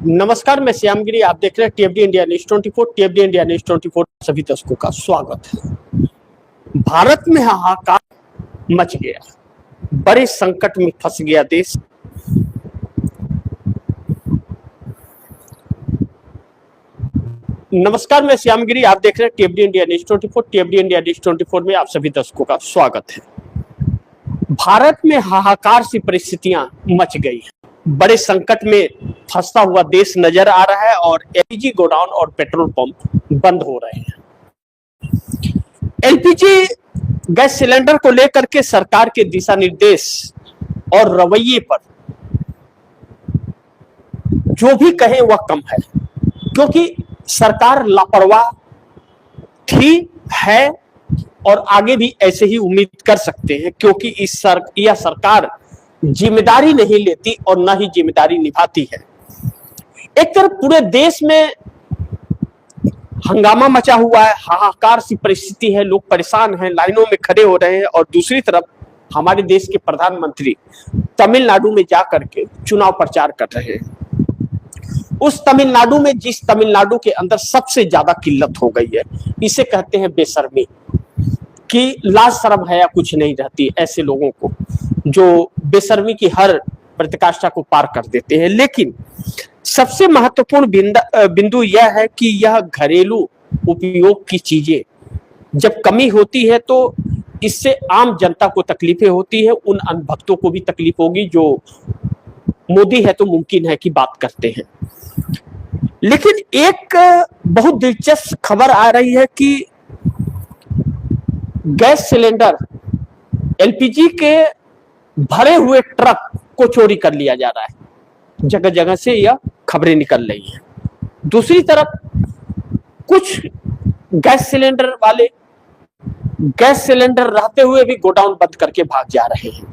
नमस्कार, मैं श्यामगिरी। आप देख रहे हैं टीएफडी इंडिया न्यूज 24। टीएफडी इंडिया न्यूज 24 सभी दर्शकों का स्वागत है। भारत में हाहाकार मच गया, बड़े संकट में फंस गया देश। नमस्कार, मैं श्यामगिरी। आप देख रहे हैं टीएफडी इंडिया न्यूज 24। टीएफडी इंडिया न्यूज 24 में आप सभी दर्शकों का स्वागत है। भारत में हाहाकार सी परिस्थितियां मच गई हैं, बड़े संकट में फंसता हुआ देश नजर आ रहा है और एलपीजी गोडाउन और पेट्रोल पंप बंद हो रहे हैं। एलपीजी गैस सिलेंडर को लेकर के सरकार के दिशा निर्देश और रवैये पर जो भी कहें वह कम है, क्योंकि सरकार लापरवाह थी, है और आगे भी ऐसे ही उम्मीद कर सकते हैं, क्योंकि यह सरकार जिम्मेदारी नहीं लेती और ना ही जिम्मेदारी निभाती है। एक तरफ पूरे देश में हंगामा मचा हुआ है, हाहाकार सी परिस्थिति है, लोग परेशान हैं, लाइनों में खड़े हो रहे हैं, और दूसरी तरफ हमारे देश के प्रधानमंत्री तमिलनाडु में जाकर के चुनाव प्रचार कर रहे हैं। उस तमिलनाडु में, जिस तमिलनाडु के अंदर सबसे ज्यादा किल्लत हो गई है, इसे कहते हैं बेशर्मी, कि लाज शर्म हया कुछ नहीं रहती ऐसे लोगों को, जो बेशर्मी की हर प्रतिकाष्ठा को पार कर देते हैं। लेकिन सबसे महत्वपूर्ण बिंदु यह है कि यह घरेलू उपयोग की चीजें जब कमी होती है तो इससे आम जनता को तकलीफें होती है, उन अनभक्तों को भी तकलीफ होगी जो मोदी है तो मुमकिन है कि बात करते हैं। लेकिन एक बहुत दिलचस्प खबर आ रही है कि गैस सिलेंडर, एलपीजी के भरे हुए ट्रक को चोरी कर लिया जा रहा है। जगह जगह से यह खबरें निकल रही हैं। दूसरी तरफ कुछ गैस सिलेंडर वाले गैस सिलेंडर रहते हुए भी गोडाउन बंद करके भाग जा रहे हैं,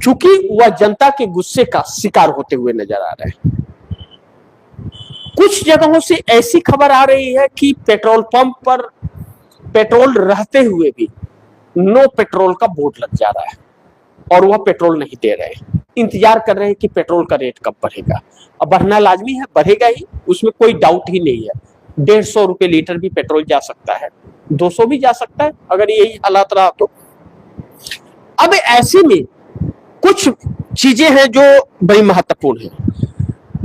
क्योंकि वह जनता के गुस्से का शिकार होते हुए नजर आ रहे हैं। कुछ जगहों से ऐसी खबर आ रही है कि पेट्रोल पंप पर पेट्रोल रहते हुए भी नो पेट्रोल का बोर्ड लग जा रहा है और वह पेट्रोल नहीं दे रहे हैं। इंतजार कर रहे हैं कि पेट्रोल का रेट कब बढ़ेगा। अब बढ़ना लाजमी है, बढ़ेगा ही, उसमें कोई डाउट ही नहीं है। 150 रुपए लीटर भी पेट्रोल जा सकता है, 200 भी जा सकता है, अगर यही हालात रहा तो। अब ऐसे में कुछ चीजें हैं जो बड़ी महत्वपूर्ण है।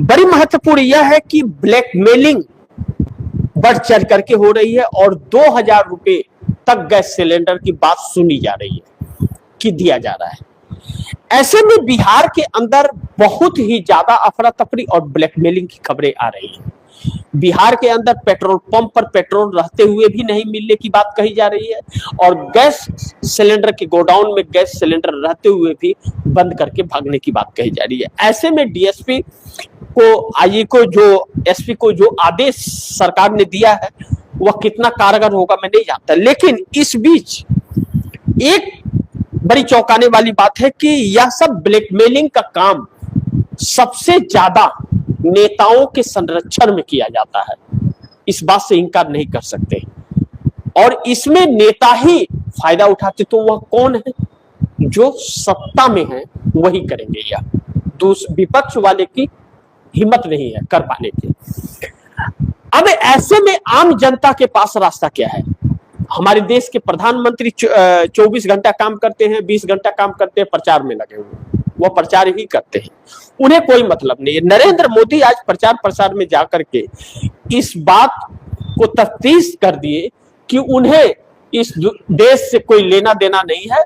बड़ी महत्वपूर्ण यह है कि ब्लैकमेलिंग बढ़ चढ़ करके हो रही है और 2000 रुपए तक गैस सिलेंडर की बात सुनी जा रही है कि दिया जा रहा है। ऐसे में बिहार के अंदर बहुत ही ज्यादा अफरा तफरी और ब्लैकमेलिंग की खबरें आ रही हैं। बिहार के अंदर पेट्रोल पंप पर पेट्रोल रहते हुए भी नहीं मिलने की बात कही जा रही है और गैस सिलेंडर के गोडाउन में गैस सिलेंडर रहते हुए भी बंद करके भागने की बात कही जा रही है। ऐसे में डीएसपी को, आईजी को, जो एसपी को जो आदेश सरकार ने दिया है वह कितना कारगर होगा मैं नहीं जानता। लेकिन इस बीच एक बड़ी चौंकाने वाली बात है कि यह सब ब्लैकमेलिंग का काम सबसे ज्यादा नेताओं के संरक्षण में किया जाता है। इस बात से इनकार नहीं कर सकते, और इसमें नेता ही फायदा उठाते। तो वह कौन है? जो सत्ता में है वही करेंगे, या विपक्ष वाले की हिम्मत नहीं है कर पाने की। अब ऐसे में आम जनता के पास रास्ता क्या है? हमारे देश के प्रधानमंत्री 24 घंटा काम करते हैं, 20 घंटा काम करते हैं, प्रचार में लगे हुए, वो प्रचार ही करते हैं, उन्हें कोई मतलब नहीं है। नरेंद्र मोदी आज प्रचार प्रसार में जाकर के इस बात को तफ्तीश कर दिए कि उन्हें इस देश से कोई लेना देना नहीं है,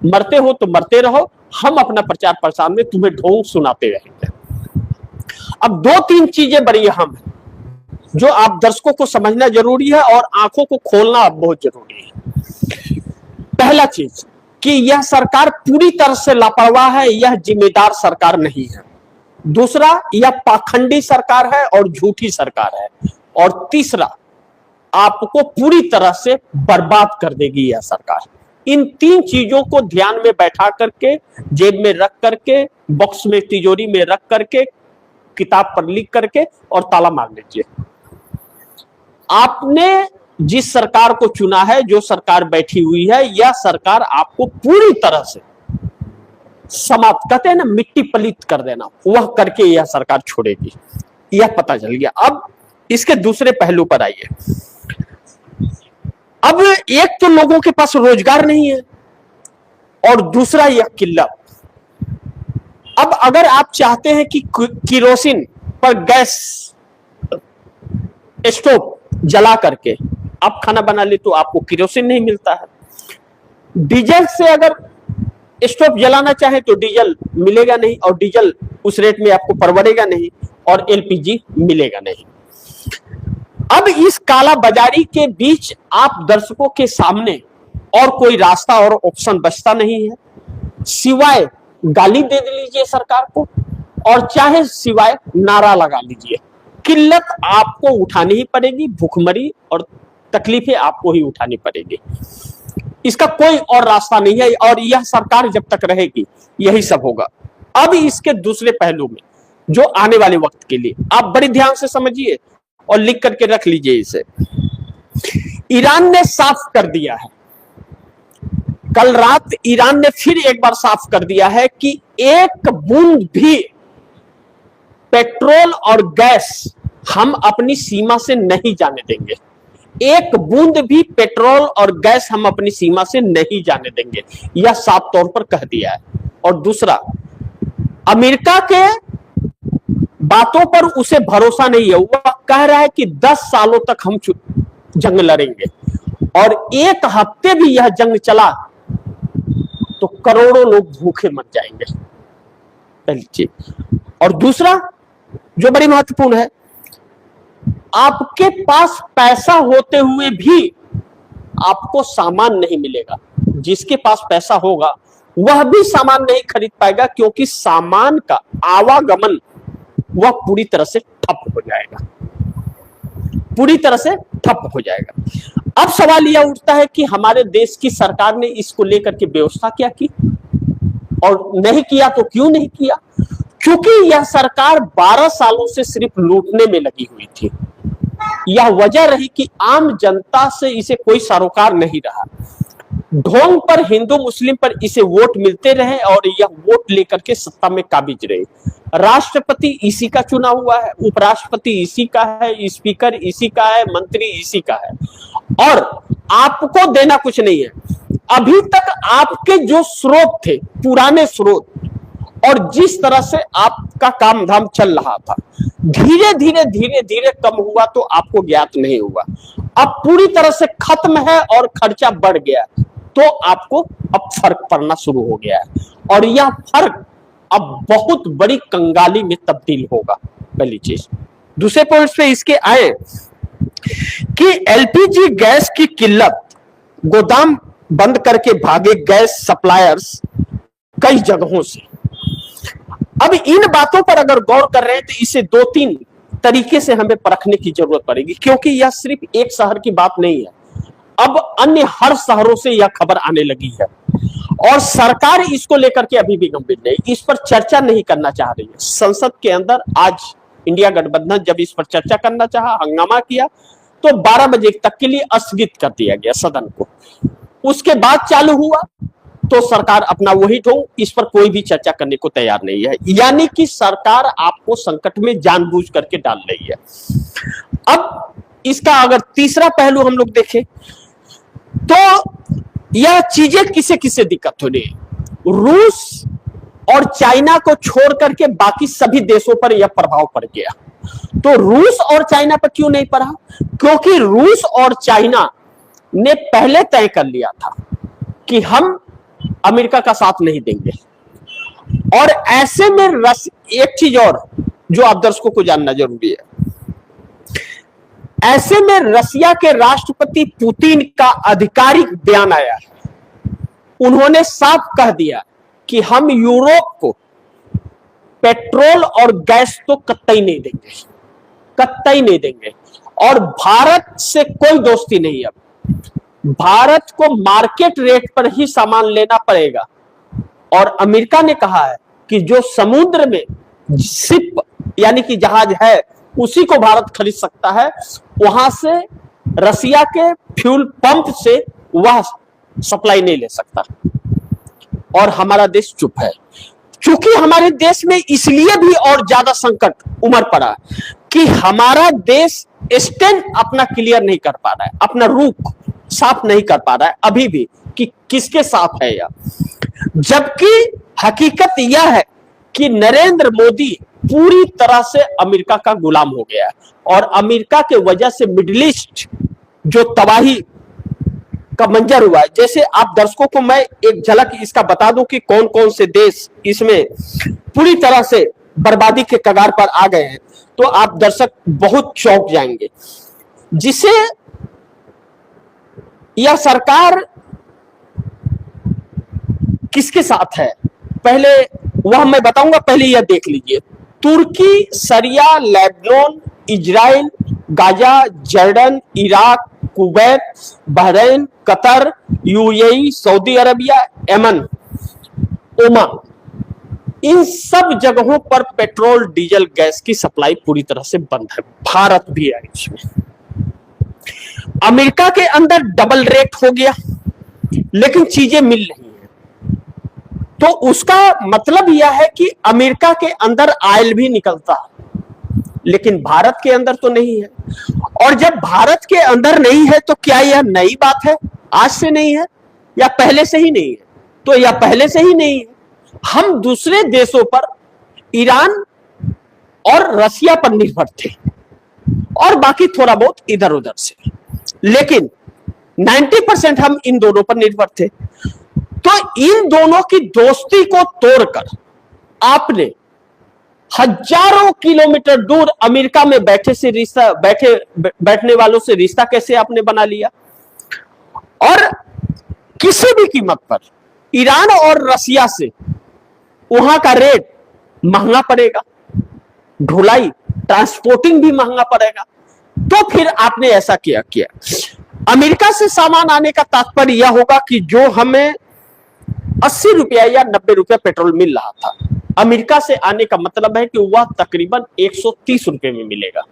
मरते हो तो मरते रहो, हम अपना प्रचार प्रसार में तुम्हें ढोंग सुनाते रहेंगे। अब 2-3 चीजें बड़ी अहम है जो आप दर्शकों को समझना जरूरी है और आंखों को खोलना बहुत जरूरी है। पहला चीज कि यह सरकार पूरी तरह से लापरवाह है, यह जिम्मेदार सरकार नहीं है। दूसरा, यह पाखंडी सरकार है और झूठी सरकार है। और तीसरा, आपको पूरी तरह से बर्बाद कर देगी यह सरकार। इन 3 चीजों को ध्यान में बैठा करके, जेब में रख करके, बॉक्स में, तिजोरी में रख करके, किताब पर लिख करके और ताला मार लीजिए। आपने जिस सरकार को चुना है, जो सरकार बैठी हुई है, यह सरकार आपको पूरी तरह से समाप्त, कहते हैं ना, मिट्टी पलीत कर देना, वह करके यह सरकार छोड़ेगी। यह पता चल गया। अब इसके दूसरे पहलू पर आइए। अब एक तो लोगों के पास रोजगार नहीं है और दूसरा यह किल्लत। अब अगर आप चाहते हैं कि किरोसिन पर गैस स्टोव जला करके आप खाना बना ले तो आपको किरोसिन नहीं मिलता है। डीजल से अगर स्टोव जलाना चाहे तो डीजल मिलेगा नहीं और डीजल उस रेट में आपको परवड़ेगा नहीं और एलपीजी मिलेगा नहीं। अब इस काला बाजारी के बीच आप दर्शकों के सामने और कोई रास्ता और ऑप्शन बचता नहीं है सिवाय गाली दे लीजिए सरकार को और चाहे सिवाय नारा लगा लीजिए। किल्लत आपको उठानी ही पड़ेगी, भूखमरी और तकलीफें आपको ही उठानी पड़ेगी, इसका कोई और रास्ता नहीं है। और यह सरकार जब तक रहेगी यही सब होगा। अब इसके दूसरे पहलू में जो आने वाले वक्त के लिए आप बड़े ध्यान से समझिए और लिख करके रख लीजिए इसे। ईरान ने साफ कर दिया है, कल रात ईरान ने फिर एक बार साफ कर दिया है कि एक बूंद भी पेट्रोल और गैस हम अपनी सीमा से नहीं जाने देंगे। एक बूंद भी पेट्रोल और गैस हम अपनी सीमा से नहीं जाने देंगे, यह साफ तौर पर कह दिया है। और दूसरा, अमेरिका के बातों पर उसे भरोसा नहीं है। वह कह रहा है कि 10 सालों तक हम जंग लड़ेंगे और एक हफ्ते भी यह जंग चला तो करोड़ों लोग भूखे मर जाएंगे, पहली चीज। और दूसरा जो बड़ी महत्वपूर्ण है, आपके पास पैसा होते हुए भी आपको सामान नहीं मिलेगा। जिसके पास पैसा होगा वह भी सामान नहीं खरीद पाएगा क्योंकि सामान का आवागमन वह पूरी तरह से ठप हो जाएगा, पूरी तरह से ठप हो जाएगा। अब सवाल यह उठता है कि हमारे देश की सरकार ने इसको लेकर के व्यवस्था क्या की, और नहीं किया तो क्यों नहीं किया? क्योंकि यह सरकार 12 सालों से सिर्फ लूटने में लगी हुई थी। यह वजह रही कि आम जनता से इसे कोई सरोकार नहीं रहा। ढोंग पर, हिंदू मुस्लिम पर इसे वोट मिलते रहे और यह वोट लेकर के सत्ता में काबिज रहे। राष्ट्रपति इसी का चुना हुआ है, उपराष्ट्रपति इसी का है, स्पीकर इसी का है, मंत्री इसी का है, और आपको देना कुछ नहीं है। अभी तक आपके जो स्रोत थे, पुराने स्रोत, और जिस तरह से आपका काम धाम चल रहा था, धीरे धीरे धीरे धीरे कम हुआ तो आपको ज्ञात नहीं हुआ। अब पूरी तरह से खत्म है और खर्चा बढ़ गया तो आपको अब फर्क पड़ना शुरू हो गया है, और यह फर्क अब बहुत बड़ी कंगाली में तब्दील होगा, पहली चीज। दूसरे पॉइंट पे इसके आए कि एलपीजी गैस की किल्लत, गोदाम बंद करके भागे गैस सप्लायर्स कई जगहों से। अब इन बातों पर अगर गौर कर रहे हैं तो इसे 2-3 तरीके से हमें परखने की जरूरत पड़ेगी, क्योंकि यह सिर्फ एक शहर की बात नहीं है। अब अन्य हर शहरों से यह खबर आने लगी है और सरकार इसको लेकर के अभी भी गंभीर नहीं, इस पर चर्चा नहीं करना चाह रही है। संसद के अंदर आज इंडिया गठबंधन जब इस पर चर्चा करना चाहा, हंगामा किया, तो 12 बजे तक के लिए स्थगित कर दिया गया सदन को। उसके बाद चालू हुआ तो सरकार अपना वही ढोंग, इस पर कोई भी चर्चा करने को तैयार नहीं है। यानी कि सरकार आपको संकट में जानबूझ करके डाल रही है। अब इसका अगर तीसरा पहलू हम लोग देखें तो यह चीजें किसे किसे दिक्कत हो रही है? रूस और चाइना को छोड़ करके बाकी सभी देशों पर यह प्रभाव पड़ गया। तो रूस और चाइना पर क्यों नहीं पड़ा? क्योंकि रूस और चाइना ने पहले तय कर लिया था कि हम अमेरिका का साथ नहीं देंगे। और ऐसे में एक चीज और जो आप दर्शकों को जानना जरूरी है, ऐसे में रसिया के राष्ट्रपति पुतिन का आधिकारिक बयान आया है। उन्होंने साफ कह दिया कि हम यूरोप को पेट्रोल और गैस तो कतई नहीं देंगे, कतई नहीं देंगे। और भारत से कोई दोस्ती नहीं। अब भारत को मार्केट रेट पर ही सामान लेना पड़ेगा। और अमेरिका ने कहा है कि जो समुद्र में शिप यानी कि जहाज है उसी को भारत खरीद सकता है, वहां से रसिया के फ्यूल पंप से वह सप्लाई नहीं ले सकता। और हमारा देश चुप है, क्योंकि हमारे देश में इसलिए भी और ज्यादा संकट उमड़ पड़ा कि हमारा देश स्टैंड अपना क्लियर नहीं कर पा रहा है, अपना रुख साफ नहीं कर पा रहा है अभी भी कि किसके साथ है यह, जबकि हकीकत यह है कि नरेंद्र मोदी पूरी तरह से अमेरिका का गुलाम हो गया है और अमेरिका के वजह से मिडिल ईस्ट जो तबाही का मंजर हुआ है, जैसे आप दर्शकों को मैं एक झलक इसका बता दूं कि कौन कौन से देश इसमें पूरी तरह से बर्बादी के कगार पर आ गए हैं, तो आप दर्शक बहुत चौंक जाएंगे। जिसे यह सरकार किसके साथ है पहले वह मैं बताऊंगा, पहले यह देख लीजिए। Turkey, Syria, Lebanon, Israel, Gaza, Jordan, Iraq, Kuwait, Bahrain, Qatar, UAE, Saudi Arabia, Yemen, Oman, इन सब जगहों पर पेट्रोल डीजल गैस की सप्लाई पूरी तरह से बंद है। भारत भी है इसमें। अमेरिका के अंदर डबल रेट हो गया लेकिन चीजें मिल रही हैं, तो उसका मतलब यह है कि अमेरिका के अंदर ऑयल भी निकलता है लेकिन भारत के अंदर तो नहीं है। और जब भारत के अंदर नहीं है तो क्या यह नई बात है, आज से नहीं है या पहले से ही नहीं है? तो यह पहले से ही नहीं है। हम दूसरे देशों पर, ईरान और रसिया पर निर्भर थे और बाकी थोड़ा बहुत इधर उधर से, लेकिन 90% हम इन दोनों पर निर्भर थे। तो इन दोनों की दोस्ती को तोड़कर आपने हजारों किलोमीटर दूर अमेरिका में बैठने वालों से रिश्ता कैसे आपने बना लिया? और किसी भी कीमत पर ईरान और रसिया से वहां का रेट महंगा पड़ेगा, ढुलाई ट्रांसपोर्टिंग भी महंगा पड़ेगा, तो फिर आपने ऐसा किया। अमेरिका से सामान आने का तात्पर्य यह होगा कि जो हमें 80 रुपया या 90 रुपया पेट्रोल मिल रहा था, अमेरिका से आने का मतलब है कि वह तकरीबन 130 रुपए में मिलेगा।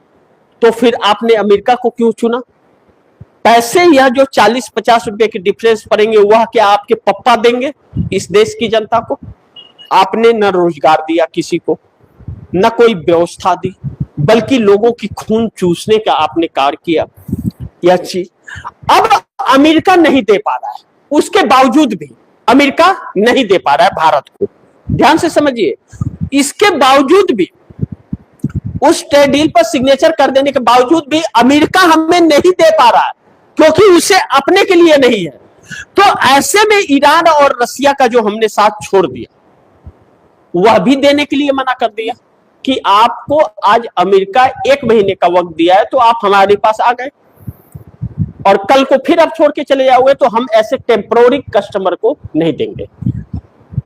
तो फिर आपने अमेरिका को क्यों चुना? पैसे यह जो 40-50 रुपए के डिफरेंस पड़ेंगे वह क्या आपके पप्पा देंगे इस देश की जनता को? आपने न रोजगार दिया किसी को, न कोई व्यवस्था दी, बल्कि लोगों की खून चूसने का आपने कार्य किया यह चीज। अब अमेरिका नहीं दे पा रहा है, उसके बावजूद भी अमेरिका नहीं दे पा रहा है भारत को, ध्यान से समझिए। इसके बावजूद भी, उस ट्रेड डील पर सिग्नेचर कर देने के बावजूद भी अमेरिका हमें नहीं दे पा रहा है क्योंकि उसे अपने के लिए नहीं है। तो ऐसे में ईरान और रसिया का जो हमने साथ छोड़ दिया वह भी देने के लिए मना कर दिया कि आपको आज अमेरिका 1 महीने का वक्त दिया है तो आप हमारे पास आ गए और कल को फिर आप छोड़ के चले जाओगे, तो हम ऐसे टेम्पररी कस्टमर को नहीं देंगे।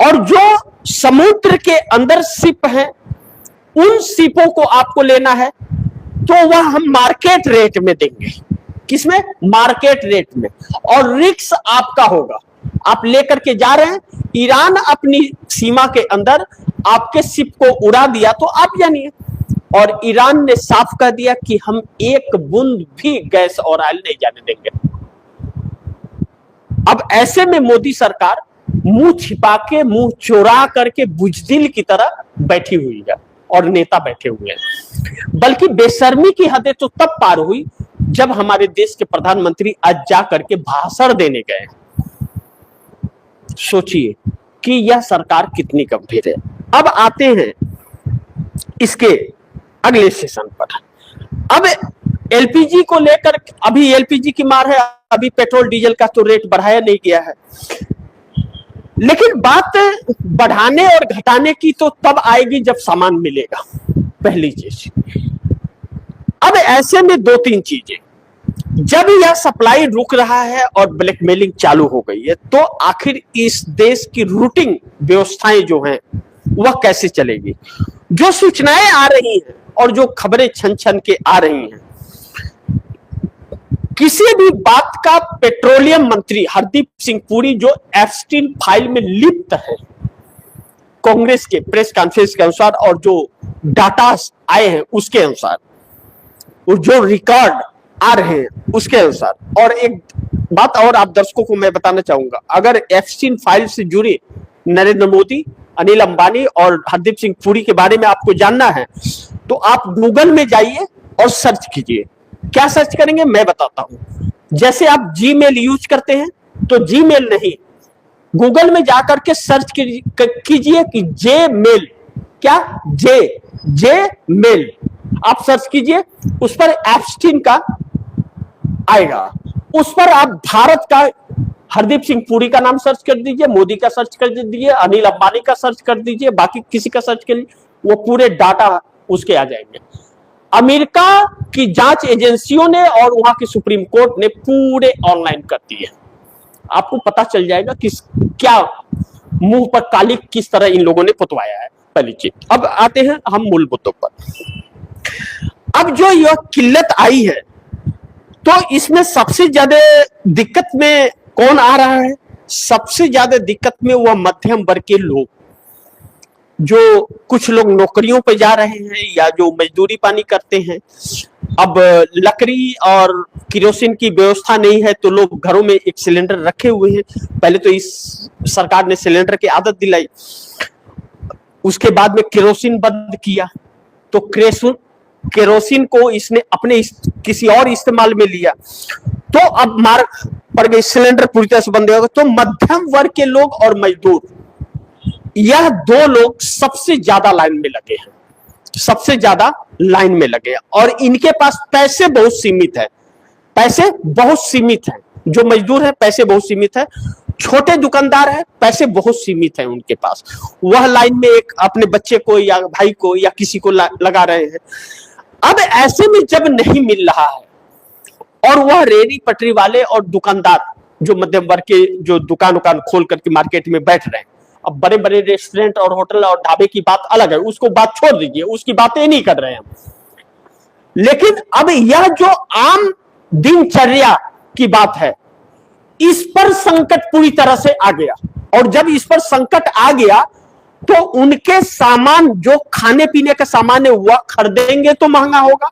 और जो समुद्र के अंदर शिप हैं, उन शिपों को आपको लेना है तो वह हम मार्केट रेट में देंगे। किसमें? मार्केट रेट में। और रिस्क आपका होगा, आप लेकर के जा रहे हैं, ईरान अपनी सीमा के अंदर आपके शिप को उड़ा दिया तो आप जानिए। और ईरान ने साफ कह दिया कि हम एक बूंद भी गैस और ऑयल नहीं जाने देंगे। अब ऐसे में मोदी सरकार मुंह छिपा के, मुंह चोरा करके बुजदिल की तरह बैठी हुई है और नेता बैठे हुए हैं। बल्कि बेशर्मी की हदें तो तब पार हुई जब हमारे देश के प्रधानमंत्री आज जा करके भाषण देने गए। सोचिए कि यह सरकार कितनी गंभीर है। अब आते हैं इसके अगले सेशन पर। अब एलपीजी को लेकर, अभी एलपीजी की मार है, अभी पेट्रोल डीजल का तो रेट बढ़ाया नहीं गया है, लेकिन बात बढ़ाने और घटाने की तो तब आएगी जब सामान मिलेगा, पहली चीज। अब ऐसे में 2-3 चीजें, जब यह सप्लाई रुक रहा है और ब्लैकमेलिंग चालू हो गई है, तो आखिर इस देश की रूटिंग व्यवस्थाएं जो हैं वह कैसे चलेगी? जो सूचनाएं आ रही हैं और जो खबरें छन छन के आ रही हैं, किसी भी बात का पेट्रोलियम मंत्री हरदीप सिंह पुरी, जो एप्स्टीन फाइल में लिप्त है, कांग्रेस के प्रेस कॉन्फ्रेंस के अनुसार और जो डाटा आए हैं उसके अनुसार, जो रिकॉर्ड आ रहे हैं उसके अनुसार। और एक बात और आप दर्शकों को मैं बताना चाहूंगा, अगर एप्स्टीन फाइल से जुड़े नरेंद्र मोदी, अनिल अंबानी और हरदीप सिंह पुरी के बारे में आपको जानना है तो आप गूगल में जाइए और सर्च कीजिए। क्या सर्च करेंगे मैं बताता हूं। जैसे आप जीमेल यूज करते हैं तो जीमेल नहीं, गूगल में जाकर के सर्च कीजिए कि जे मेल, क्या जे मेल आप सर्च कीजिए, उस पर एप्स्टीन का आएगा, उस पर आप भारत का हरदीप सिंह पुरी का नाम सर्च कर दीजिए, मोदी का सर्च कर दीजिए, अनिल अंबानी का सर्च कर दीजिए, बाकी किसी का सर्च कर लीजिए, वो पूरे डाटा उसके आ जाएंगे। अमेरिका की जांच एजेंसियों ने और वहां की सुप्रीम कोर्ट ने पूरे ऑनलाइन कर दिए। आपको पता चल जाएगा कि क्या मुंह पर काली किस तरह इन लोगों ने पुतवाया है, पहली चीज। अब आते हैं हम मूल मुद्दों पर। अब जो यह किल्लत आई है तो इसमें सबसे ज्यादा दिक्कत में कौन आ रहा है? सबसे ज्यादा दिक्कत में वह मध्यम वर्ग के लोग, जो कुछ लोग नौकरियों पे जा रहे हैं या जो मजदूरी पानी करते हैं। अब लकड़ी और किरोसिन की व्यवस्था नहीं है तो लोग घरों में एक सिलेंडर रखे हुए हैं। पहले तो इस सरकार ने सिलेंडर की आदत दिलाई, उसके बाद में केरोसिन बंद किया, तो केरोसिन को इसने अपने किसी और इस्तेमाल में लिया, तो अब मार पड़ गई, सिलेंडर पूरी तरह से बंद हो गया। तो मध्यम वर्ग के लोग और मजदूर, यह दो लोग सबसे ज्यादा लाइन में लगे हैं, सबसे ज्यादा लाइन में लगे हैं, और इनके पास पैसे बहुत सीमित है, पैसे बहुत सीमित हैं। जो मजदूर है पैसे बहुत सीमित है, छोटे दुकानदार है पैसे बहुत सीमित है उनके पास, वह लाइन में एक अपने बच्चे को या भाई को या किसी को लगा रहे हैं। अब ऐसे में जब नहीं मिल रहा है और वह रेहड़ी पटरी वाले और दुकानदार जो मध्यम वर्ग के जो दुकान खोल करके मार्केट में बैठ रहे हैं, अब बड़े बड़े रेस्टोरेंट और होटल और ढाबे की बात अलग है, उसको बात छोड़ दीजिए, उसकी बातें नहीं कर रहे हैं हम। लेकिन अब यह जो आम दिनचर्या की बात है, इस पर संकट पूरी तरह से आ गया, और जब इस पर संकट आ गया तो उनके सामान जो खाने पीने का सामान है वह खरीदेंगे तो महंगा होगा,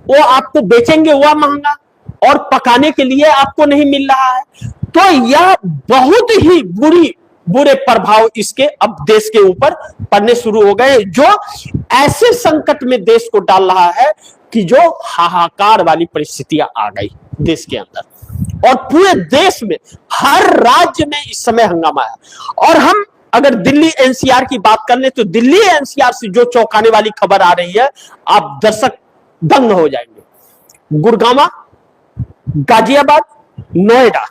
वो आपको बेचेंगे वह महंगा, और पकाने के लिए आपको नहीं मिल रहा है। तो यह बहुत ही बुरे प्रभाव इसके अब देश के ऊपर पड़ने शुरू हो गए, जो ऐसे संकट में देश को डाल रहा है कि जो हाहाकार वाली परिस्थितियां आ गई देश के अंदर, और पूरे देश में हर राज्य में इस समय हंगामा है। और हम अगर दिल्ली एनसीआर की बात कर ले तो दिल्ली एनसीआर से जो चौंकाने वाली खबर आ रही है, आप दर्शक दंग हो जाएंगे। गुड़गांव, गाजियाबाद, नोएडा,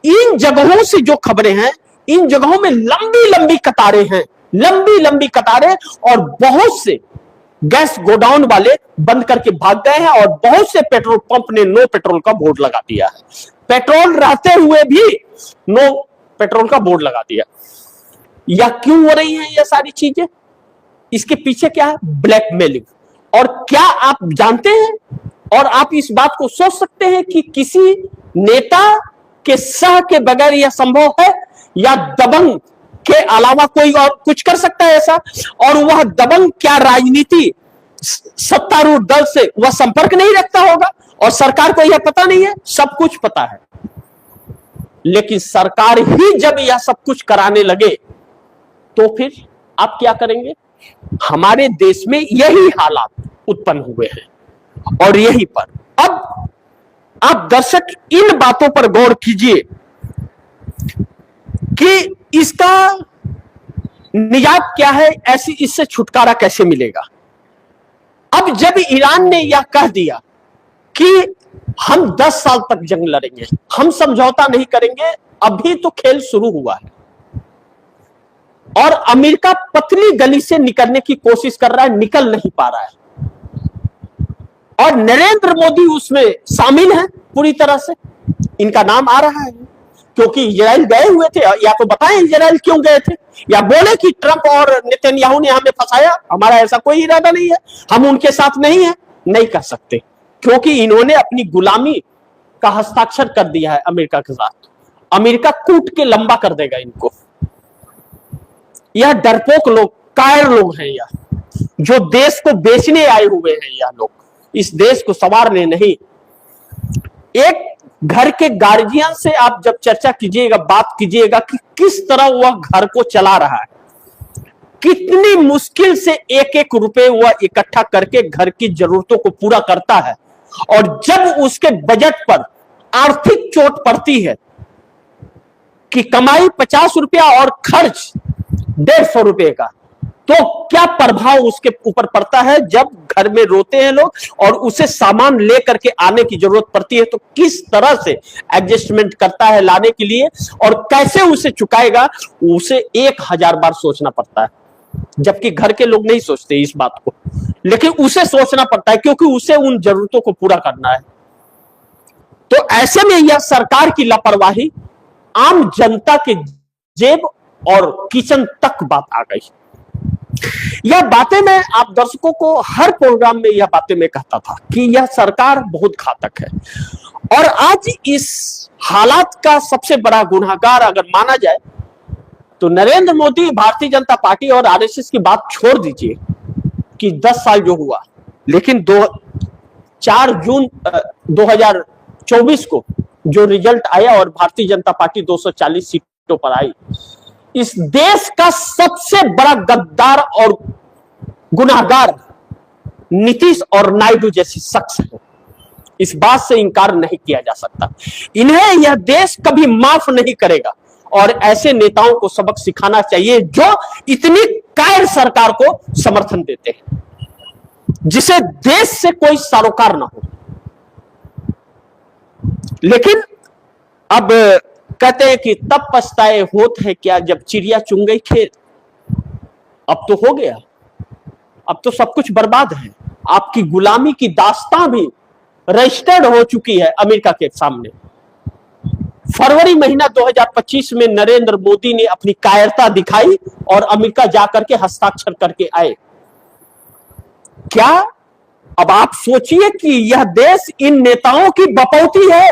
इन जगहों से जो खबरें हैं, इन जगहों में लंबी लंबी कतारें हैं, लंबी लंबी कतारें, और बहुत से गैस गोडाउन वाले बंद करके भाग गए हैं, और बहुत से पेट्रोल पंप ने नो पेट्रोल का बोर्ड लगा दिया है, पेट्रोल रहते हुए भी नो पेट्रोल का बोर्ड लगा दिया। या क्यों हो रही हैं ये सारी चीजें? इसके पीछे क्या है? ब्लैकमेलिंग। और क्या आप जानते हैं और आप इस बात को सोच सकते हैं कि किसी नेता के सह के बगैर यह संभव है, या दबंग के अलावा कोई और कुछ कर सकता है ऐसा? और वह दबंग क्या राजनीति सत्तारूढ़ दल से वह संपर्क नहीं रखता होगा, और सरकार को यह पता नहीं है? सब कुछ पता है, लेकिन सरकार ही जब यह सब कुछ कराने लगे तो फिर आप क्या करेंगे? हमारे देश में यही हालात उत्पन्न हुए हैं। और यही पर अब आप दर्शक इन बातों पर गौर कीजिए कि इसका निजात क्या है, ऐसी इससे छुटकारा कैसे मिलेगा। अब जब ईरान ने यह कह दिया कि हम 10 साल तक जंग लड़ेंगे, हम समझौता नहीं करेंगे, अभी तो खेल शुरू हुआ है, और अमेरिका पतली गली से निकलने की कोशिश कर रहा है, निकल नहीं पा रहा है, और नरेंद्र मोदी उसमें शामिल है पूरी तरह से। इनका नाम आ रहा है क्योंकि इजराइल गए हुए थे, या तो बताएं इजराइल क्यों गए थे, या बोले कि ट्रंप और नेतन्याहू ने हमें फंसाया, हमारा ऐसा कोई इरादा नहीं है, हम उनके साथ नहीं है। नहीं कह सकते, क्योंकि इन्होंने अपनी गुलामी का हस्ताक्षर कर दिया है अमेरिका के साथ। अमेरिका कूट के लंबा कर देगा इनको। यह डरपोक लोग, कायर लोग हैं, यह जो देश को बेचने आए हुए हैं, यह लोग इस देश को संवारने नहीं। एक घर के गार्जियन से आप जब चर्चा कीजिएगा, बात कीजिएगा कि किस तरह वह घर को चला रहा है, कितनी मुश्किल से एक एक रुपए वह इकट्ठा करके घर की जरूरतों को पूरा करता है, और जब उसके बजट पर आर्थिक चोट पड़ती है कि कमाई 50 रुपया और खर्च 150 रुपए का, तो क्या प्रभाव उसके ऊपर पड़ता है। जब घर में रोते हैं लोग और उसे सामान लेकर के आने की जरूरत पड़ती है, तो किस तरह से एडजस्टमेंट करता है लाने के लिए, और कैसे उसे चुकाएगा, उसे 1000 बार सोचना पड़ता है। जबकि घर के लोग नहीं सोचते इस बात को, लेकिन उसे सोचना पड़ता है, क्योंकि उसे उन जरूरतों को पूरा करना है। तो ऐसे में यह सरकार की लापरवाही आम जनता के जेब और किचन तक बात आ गई। यह बातें मैं आप दर्शकों को हर प्रोग्राम में यह बातें मैं कहता था कि यह सरकार बहुत घातक है, और आज इस हालात का सबसे बड़ा गुनहगार अगर माना जाए तो नरेंद्र मोदी, भारतीय जनता पार्टी और आरएसएस की बात छोड़ दीजिए कि 10 साल जो हुआ, लेकिन 4 जून 2024 को जो रिजल्ट आया और भारतीय जनता पार्टी 240 सीटों पर आई, इस देश का सबसे बड़ा गद्दार और गुनाहगार नीतीश और नायडू जैसी शख्स है। इस बात से इंकार नहीं किया जा सकता। इन्हें यह देश कभी माफ नहीं करेगा, और ऐसे नेताओं को सबक सिखाना चाहिए जो इतनी कायर सरकार को समर्थन देते हैं, जिसे देश से कोई सरोकार ना हो। लेकिन अब कहते हैं कि तब पछताए होत है क्या जब चिड़िया चुन गई खेत। अब तो हो गया, अब तो सब कुछ बर्बाद है। आपकी गुलामी की दास्तां भी रजिस्टर्ड हो चुकी है अमेरिका के सामने। फरवरी महीना 2025 में नरेंद्र मोदी ने अपनी कायरता दिखाई और अमेरिका जाकर के हस्ताक्षर करके आए। क्या अब आप सोचिए कि यह देश इन नेताओं की बपौती है,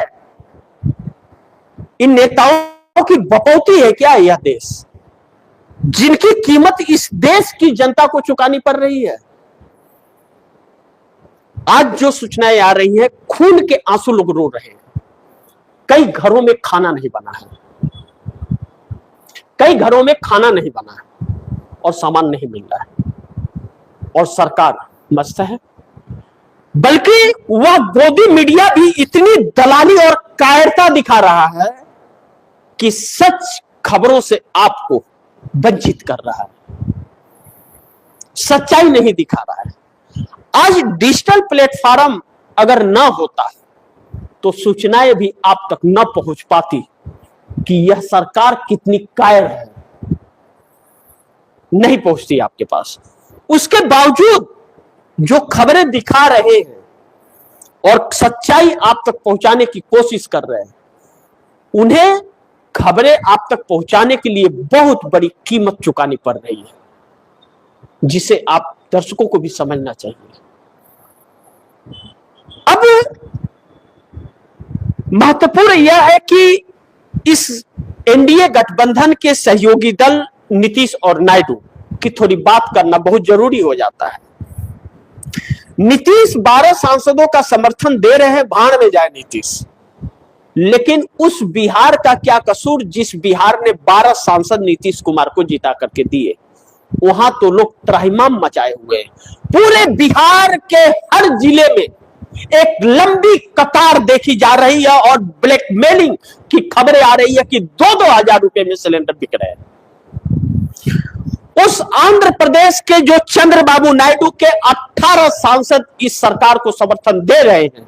इन नेताओं की बपौती है क्या यह देश, जिनकी कीमत इस देश की जनता को चुकानी पड़ रही है। आज जो सूचनाएं आ रही हैं, खून के आंसू लोग रो रहे हैं। कई घरों में खाना नहीं बना है, कई घरों में खाना नहीं बना है और सामान नहीं मिल रहा है, और सरकार मस्त है। बल्कि वह गोदी मीडिया भी इतनी दलाली और कायरता दिखा रहा है कि सच खबरों से आपको वंचित कर रहा है, सच्चाई नहीं दिखा रहा है। आज डिजिटल प्लेटफॉर्म अगर ना होता तो सूचनाएं भी आप तक न पहुंच पाती कि यह सरकार कितनी कायर है, नहीं पहुंचती आपके पास। उसके बावजूद जो खबरें दिखा रहे हैं और सच्चाई आप तक पहुंचाने की कोशिश कर रहे हैं, उन्हें खबरें आप तक पहुंचाने के लिए बहुत बड़ी कीमत चुकानी पड़ रही है, जिसे आप दर्शकों को भी समझना चाहिए। अब महत्वपूर्ण यह है कि इस एनडीए गठबंधन के सहयोगी दल नीतीश और नायडू की थोड़ी बात करना बहुत जरूरी हो जाता है। नीतीश 12 सांसदों का समर्थन दे रहे हैं, भाड़ में जाए नीतीश। लेकिन उस बिहार का क्या कसूर जिस बिहार ने 12 सांसद नीतीश कुमार को जिता करके दिए, वहां तो लोग त्राहिमाम मचाए हुए हैं। पूरे बिहार के हर जिले में एक लंबी कतार देखी जा रही है और ब्लैकमेलिंग की खबरें आ रही है कि 2-2 हजार रुपए में सिलेंडर बिक रहे हैं। उस आंध्र प्रदेश के जो चंद्रबाबू नायडू के 18 सांसद इस सरकार को समर्थन दे रहे हैं,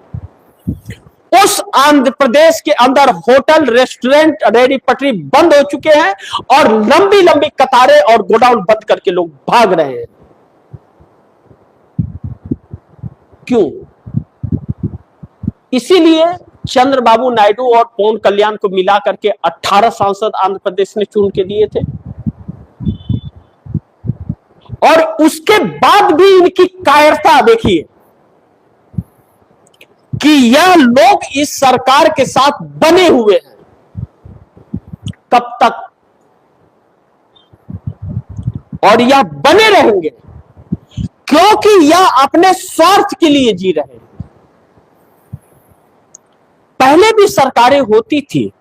उस आंध्र प्रदेश के अंदर होटल, रेस्टोरेंट, रेहड़ी पटरी बंद हो चुके हैं और लंबी लंबी कतारें और गोडाउन बंद करके लोग भाग रहे हैं। क्यों? इसीलिए चंद्रबाबू नायडू और पवन कल्याण को मिला करके 18 सांसद आंध्र प्रदेश ने चुन के दिए थे, और उसके बाद भी इनकी कायरता देखिए कि यह लोग इस सरकार के साथ बने हुए हैं। कब तक? और यह बने रहेंगे क्योंकि यह अपने स्वार्थ के लिए जी रहे हैं। पहले भी सरकारें होती थी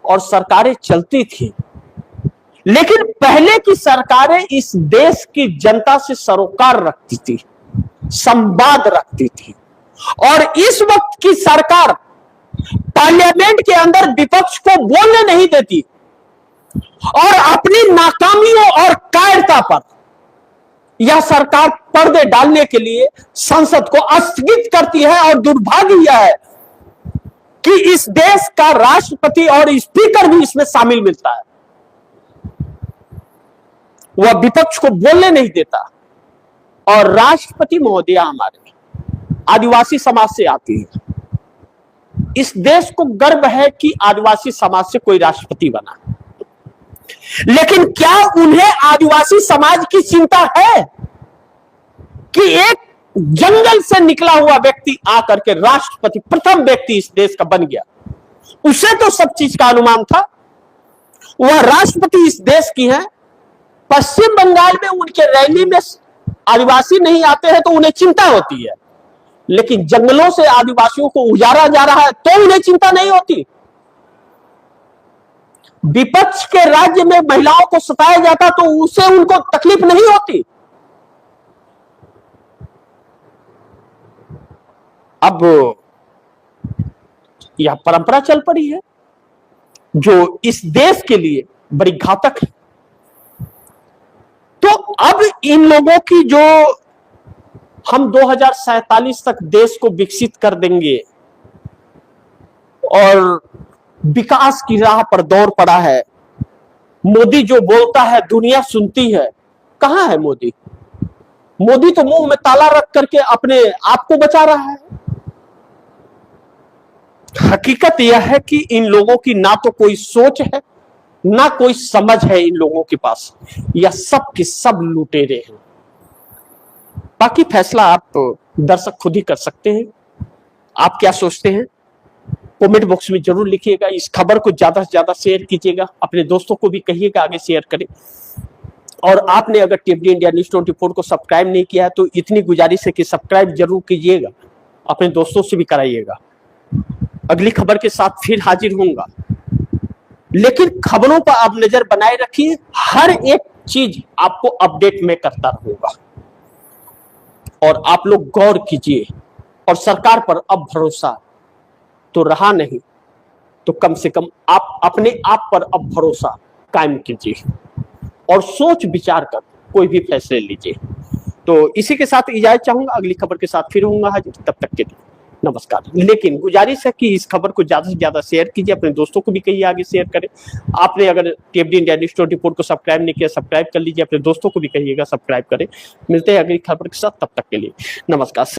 और सरकारें चलती थी, लेकिन पहले की सरकारें इस देश की जनता से सरोकार रखती थी, संवाद रखती थी, और इस वक्त की सरकार पार्लियामेंट के अंदर विपक्ष को बोलने नहीं देती और अपनी नाकामियों और कायरता पर यह सरकार पर्दे डालने के लिए संसद को स्थगित करती है। और दुर्भाग्य यह है कि इस देश का राष्ट्रपति और स्पीकर भी इसमें शामिल मिलता है। वह विपक्ष को बोलने नहीं देता। और राष्ट्रपति महोदया हमारे आदिवासी समाज से आती है। इस देश को गर्व है कि आदिवासी समाज से कोई राष्ट्रपति बना, लेकिन क्या उन्हें आदिवासी समाज की चिंता है कि एक जंगल से निकला हुआ व्यक्ति आकर के राष्ट्रपति, प्रथम व्यक्ति इस देश का बन गया? उसे तो सब चीज का अनुमान था। वह राष्ट्रपति इस देश की है। पश्चिम बंगाल में उनके रैली में आदिवासी नहीं आते हैं तो उन्हें चिंता होती है, लेकिन जंगलों से आदिवासियों को उजाड़ा जा रहा है तो उन्हें चिंता नहीं होती। विपक्ष के राज्य में महिलाओं को सताया जाता तो उसे उनको तकलीफ नहीं होती। अब यह परंपरा चल पड़ी है जो इस देश के लिए बड़ी घातक है। तो अब इन लोगों की जो हम 2047 तक देश को विकसित कर देंगे और विकास की राह पर दौड़ पड़ा है, मोदी जो बोलता है दुनिया सुनती है। कहां है मोदी? मोदी तो मुंह में ताला रख करके अपने आप को बचा रहा है। हकीकत यह है कि इन लोगों की ना तो कोई सोच है ना कोई समझ है इन लोगों के पास। यह सब के सब लुटेरे हैं। बाकी फैसला आप दर्शक खुद ही कर सकते हैं। आप क्या सोचते हैं कमेंट बॉक्स में जरूर लिखिएगा। इस खबर को ज्यादा से ज्यादा शेयर कीजिएगा, अपने दोस्तों को भी कहिएगा आगे शेयर करें। और आपने अगर टीएफडी इंडिया न्यूज़ 24 को सब्सक्राइब नहीं किया है तो इतनी गुजारिश है कि सब्सक्राइब जरूर कीजिएगा, अपने दोस्तों से भी कराइएगा। अगली खबर के साथ फिर हाजिर होऊंगा, लेकिन खबरों पर आप नजर बनाए रखिए। हर एक चीज आपको अपडेट में करता रहूंगा और आप लोग गौर कीजिए। और सरकार पर अब भरोसा तो रहा नहीं तो कम से कम आप अपने आप पर अब भरोसा कायम कीजिए और सोच विचार कर कोई भी फैसले लीजिए। तो इसी के साथ इजाजत चाहूंगा, अगली खबर के साथ फिर होऊंगा हाजिर। तब तक के लिए नमस्कार। लेकिन गुजारिश है कि इस खबर को ज्यादा से ज्यादा शेयर कीजिए, अपने दोस्तों को भी कहिए आगे शेयर करें। आपने अगर टीएफडी इंडिया न्यूज़ 24 को सब्सक्राइब नहीं किया सब्सक्राइब कर लीजिए, अपने दोस्तों को भी कहिएगा सब्सक्राइब करें। मिलते हैं अगली खबर के साथ, तब तक के लिए नमस्कार।